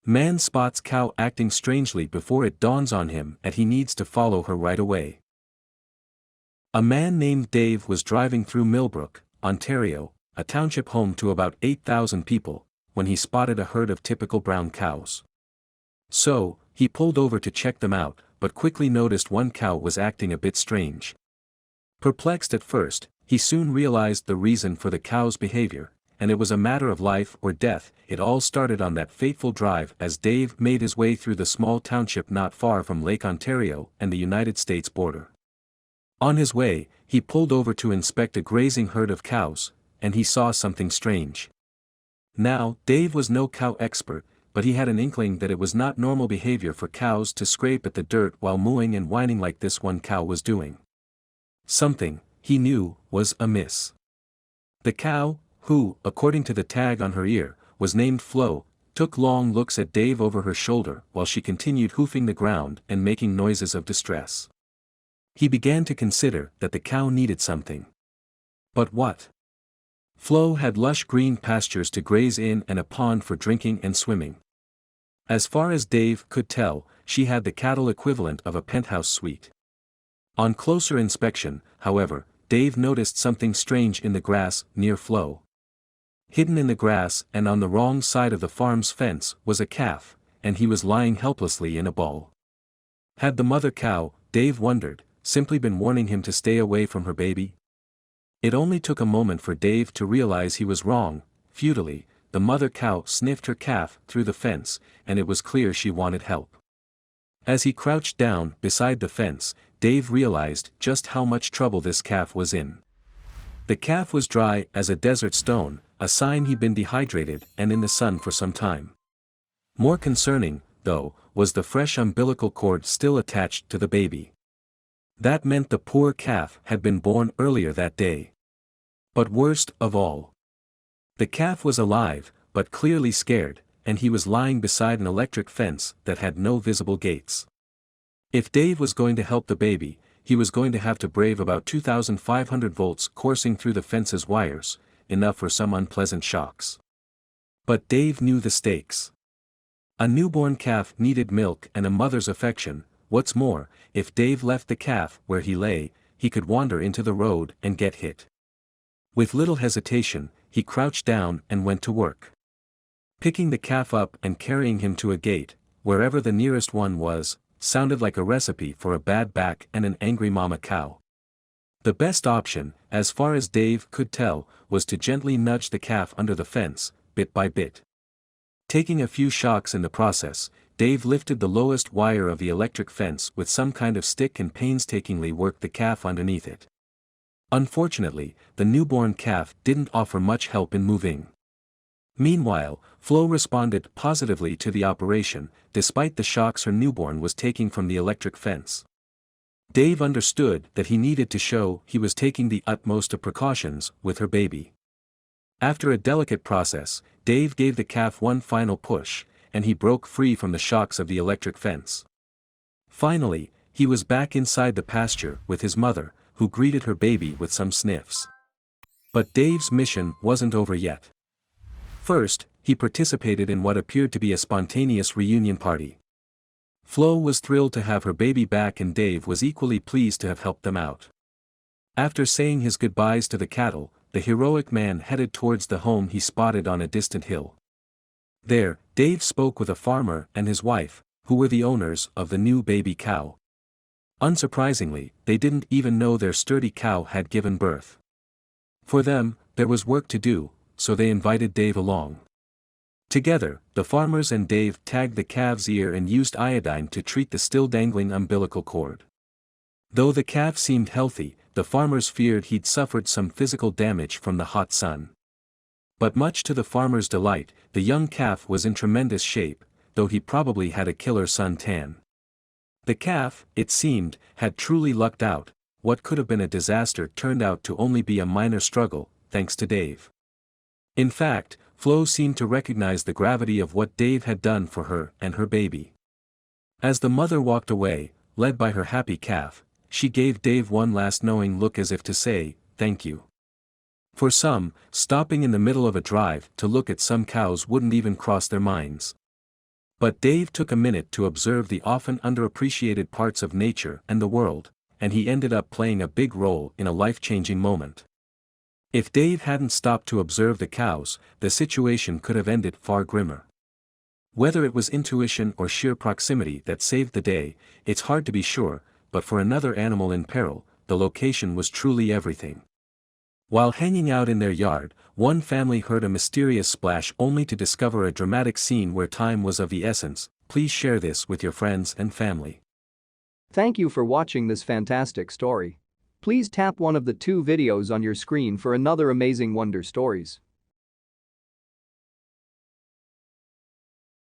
Man spots cow acting strangely before it dawns on him that he needs to follow her right away. A man named Dave was driving through Millbrook, Ontario, a township home to about 8,000 people, when he spotted a herd of typical brown cows. So, he pulled over to check them out, but quickly noticed one cow was acting a bit strange. Perplexed at first, he soon realized the reason for the cow's behavior, and it was a matter of life or death. It all started on that fateful drive as Dave made his way through the small township not far from Lake Ontario and the United States border. On his way, he pulled over to inspect a grazing herd of cows, and he saw something strange. Now, Dave was no cow expert, but he had an inkling that it was not normal behavior for cows to scrape at the dirt while mooing and whining like this one cow was doing. Something, he knew, was amiss. The cow, who, according to the tag on her ear, was named Flo, took long looks at Dave over her shoulder while she continued hoofing the ground and making noises of distress. He began to consider that the cow needed something. But what? Flo had lush green pastures to graze in and a pond for drinking and swimming. As far as Dave could tell, she had the cattle equivalent of a penthouse suite. On closer inspection, however, Dave noticed something strange in the grass near Flo. Hidden in the grass and on the wrong side of the farm's fence was a calf, and he was lying helplessly in a ball. Had the mother cow, Dave wondered, simply been warning him to stay away from her baby? It only took a moment for Dave to realize he was wrong. Futilely, the mother cow sniffed her calf through the fence, and it was clear she wanted help. As he crouched down beside the fence, Dave realized just how much trouble this calf was in. The calf was dry as a desert stone, a sign he'd been dehydrated and in the sun for some time. More concerning, though, was the fresh umbilical cord still attached to the baby. That meant the poor calf had been born earlier that day. But worst of all, the calf was alive, but clearly scared, and he was lying beside an electric fence that had no visible gates. If Dave was going to help the baby, he was going to have to brave about 2,500 volts coursing through the fence's wires, enough for some unpleasant shocks. But Dave knew the stakes. A newborn calf needed milk and a mother's affection. What's more, if Dave left the calf where he lay, he could wander into the road and get hit. With little hesitation, he crouched down and went to work. Picking the calf up and carrying him to a gate, wherever the nearest one was, sounded like a recipe for a bad back and an angry mama cow. The best option, as far as Dave could tell, was to gently nudge the calf under the fence, bit by bit. Taking a few shocks in the process, Dave lifted the lowest wire of the electric fence with some kind of stick and painstakingly worked the calf underneath it. Unfortunately, the newborn calf didn't offer much help in moving. Meanwhile, Flo responded positively to the operation, despite the shocks her newborn was taking from the electric fence. Dave understood that he needed to show he was taking the utmost of precautions with her baby. After a delicate process, Dave gave the calf one final push, and he broke free from the shocks of the electric fence. Finally, he was back inside the pasture with his mother, who greeted her baby with some sniffs. But Dave's mission wasn't over yet. First, he participated in what appeared to be a spontaneous reunion party. Flo was thrilled to have her baby back and Dave was equally pleased to have helped them out. After saying his goodbyes to the cattle, the heroic man headed towards the home he spotted on a distant hill. There, Dave spoke with a farmer and his wife, who were the owners of the new baby cow. Unsurprisingly, they didn't even know their sturdy cow had given birth. For them, there was work to do, so they invited Dave along. Together, the farmers and Dave tagged the calf's ear and used iodine to treat the still dangling umbilical cord. Though the calf seemed healthy, the farmers feared he'd suffered some physical damage from the hot sun. But much to the farmer's delight, the young calf was in tremendous shape, though he probably had a killer suntan. The calf, it seemed, had truly lucked out. What could have been a disaster turned out to only be a minor struggle, thanks to Dave. In fact, Flo seemed to recognize the gravity of what Dave had done for her and her baby. As the mother walked away, led by her happy calf, she gave Dave one last knowing look as if to say, "Thank you." For some, stopping in the middle of a drive to look at some cows wouldn't even cross their minds. But Dave took a minute to observe the often underappreciated parts of nature and the world, and he ended up playing a big role in a life-changing moment. If Dave hadn't stopped to observe the cows, the situation could have ended far grimmer. Whether it was intuition or sheer proximity that saved the day, it's hard to be sure, but for another animal in peril, the location was truly everything. While hanging out in their yard, one family heard a mysterious splash only to discover a dramatic scene where time was of the essence. Please share this with your friends and family. Thank you for watching this fantastic story. Please tap one of the 2 videos on your screen for another amazing wonder stories.